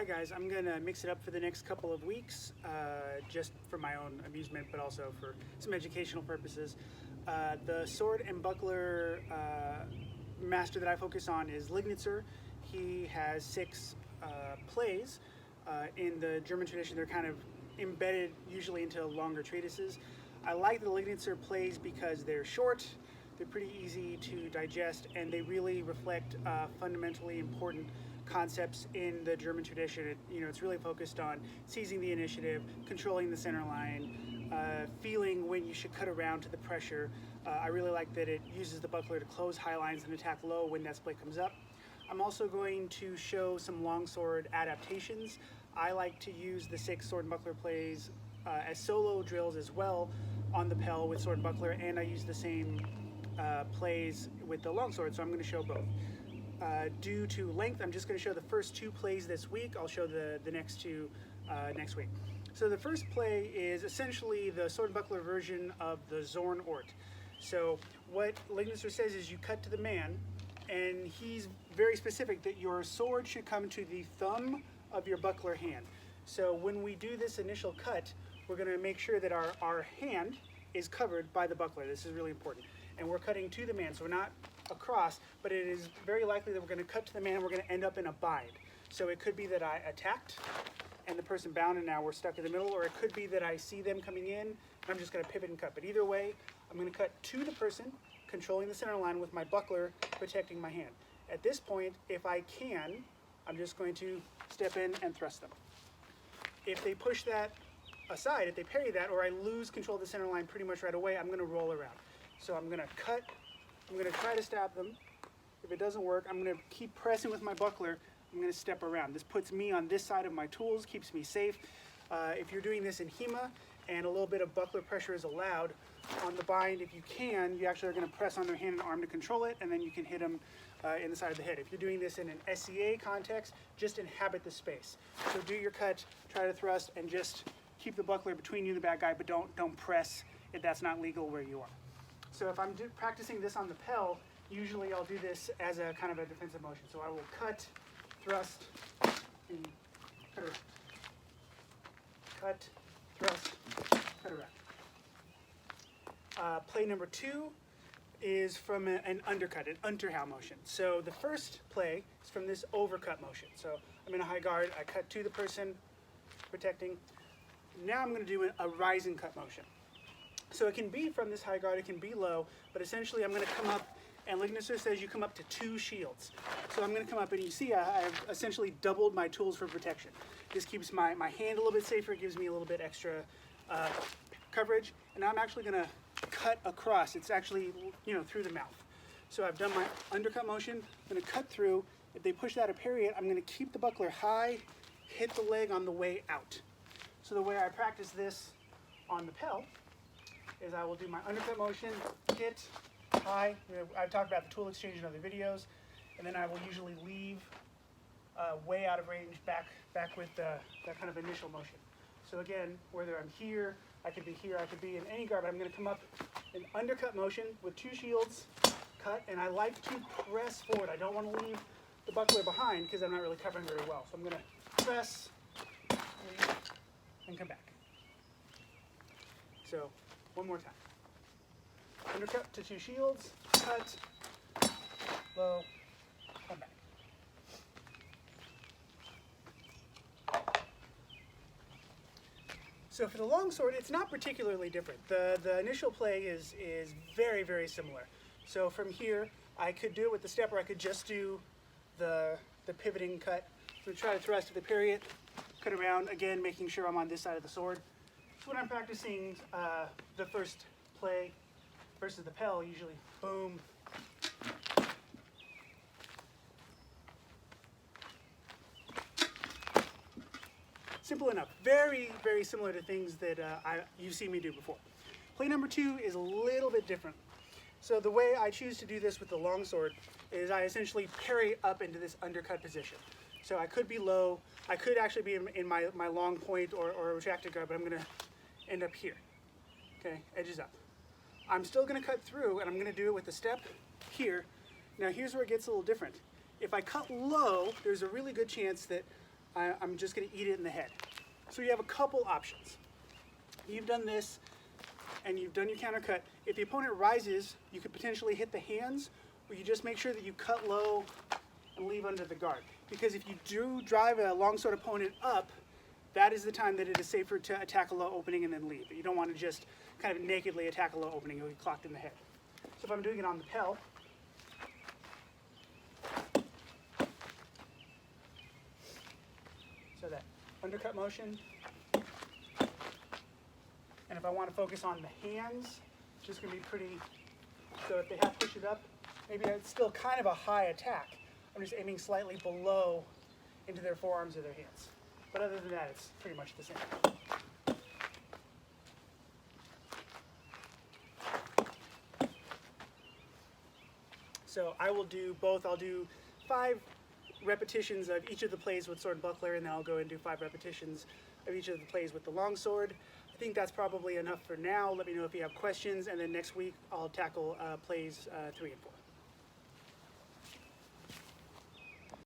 Hi guys, I'm going to mix it up for the next couple of weeks, just for my own amusement, but also for some educational purposes. The sword and buckler master that I focus on is Lignitzer. He has 6 plays. In the German tradition, they're kind of embedded usually into longer treatises. I like the Lignitzer plays because they're short, they're pretty easy to digest, and they really reflect fundamentally important concepts in the German tradition. It's really focused on seizing the initiative, controlling the center line, feeling when you should cut around to the pressure. I really like that it uses the buckler to close high lines and attack low when that split comes up. I'm also going to show some longsword adaptations. I like to use the 6 sword and buckler plays as solo drills as well on the Pell with sword and buckler, and I use the same plays with the longsword, so I'm going to show both. Due to length, I'm just going to show the first 2 plays this week. I'll show the next 2 next week. So the first play is essentially the sword and buckler version of the Zorn Ort. So what Lignitzer says is you cut to the man, and he's very specific that your sword should come to the thumb of your buckler hand. So when we do this initial cut, we're going to make sure that our hand is covered by the buckler. This is really important. And we're cutting to the man, so we're not across, but it is very likely that we're going to cut to the man and we're going to end up in a bind. So it could be that I attacked and the person bound and now we're stuck in the middle, or it could be that I see them coming in and I'm just going to pivot and cut. But either way, I'm going to cut to the person, controlling the center line with my buckler protecting my hand. At this point, if I can, I'm just going to step in and thrust them. If they push that aside, if they parry that, or I lose control of the center line pretty much right away, I'm going to roll around. So I'm going to cut, I'm going to try to stab them. If it doesn't work, I'm going to keep pressing with my buckler. I'm going to step around. This puts me on this side of my tools, keeps me safe. If you're doing this in HEMA and a little bit of buckler pressure is allowed on the bind, if you can, you actually are going to press on their hand and arm to control it, and then you can hit them in the side of the head. If you're doing this in an SCA context, just inhabit the space. So do your cut, try to thrust, and just keep the buckler between you and the bad guy, but don't press if that's not legal where you are. So if I'm practicing this on the Pell, usually I'll do this as a kind of a defensive motion. So I will cut, thrust, and cut around. Cut, thrust, cut around. Play number 2 is from an undercut, an Unterhau motion. So the first play is from this overcut motion. So I'm in a high guard, I cut to the person, protecting. Now I'm going to do a rise and cut motion. So it can be from this high guard, it can be low, but essentially I'm going to come up, and Lignitzer says you come up to 2 shields. So I'm going to come up, and you see I've essentially doubled my tools for protection. This keeps my hand a little bit safer, it gives me a little bit extra coverage, and now I'm actually going to cut across. It's actually, through the mouth. So I've done my undercut motion, I'm going to cut through. If they push that or parry it, I'm going to keep the buckler high, hit the leg on the way out. So the way I practice this on the Pell is I will do my undercut motion, hit, high. I've talked about the tool exchange in other videos, and then I will usually leave way out of range back with that kind of initial motion. So again, whether I'm here, I could be in any guard, but I'm going to come up an undercut motion with 2 shields, cut, and I like to press forward. I don't want to leave the buckler behind because I'm not really covering very well. So I'm going to press, leave, and come back. So one more time. Undercut to 2 shields, cut, low, come back. So for the longsword, it's not particularly different. The initial play is very, very similar. So from here, I could do it with the step, or I could just do the pivoting cut. So try to thrust if they parry it, cut around, again, making sure I'm on this side of the sword. So when I'm practicing the first play versus the Pell, usually boom. Simple enough. Very, very similar to things that you've seen me do before. Play number 2 is a little bit different. So the way I choose to do this with the longsword is I essentially parry up into this undercut position. So I could be low, I could actually be in my long point or retracted guard, but I'm going to end up here. Okay, edges up. I'm still going to cut through, and I'm going to do it with the step here. Now here's where it gets a little different. If I cut low, there's a really good chance that I'm just going to eat it in the head. So you have a couple options. You've done this, and you've done your counter cut. If the opponent rises, you could potentially hit the hands, or you just make sure that you cut low and leave under the guard. Because if you do drive a longsword opponent up, that is the time that it is safer to attack a low opening and then leave. You don't want to just kind of nakedly attack a low opening, you'll get clocked in the head. So if I'm doing it on the pel, so that undercut motion. And if I want to focus on the hands, it's just going to be pretty, so if they have to push it up, maybe it's still kind of a high attack. I'm just aiming slightly below into their forearms or their hands. But other than that, it's pretty much the same. So I will do both. I'll do 5 repetitions of each of the plays with sword and buckler, and then I'll go and do 5 repetitions of each of the plays with the longsword. I think that's probably enough for now. Let me know if you have questions, and then next week I'll tackle plays 3 and 4.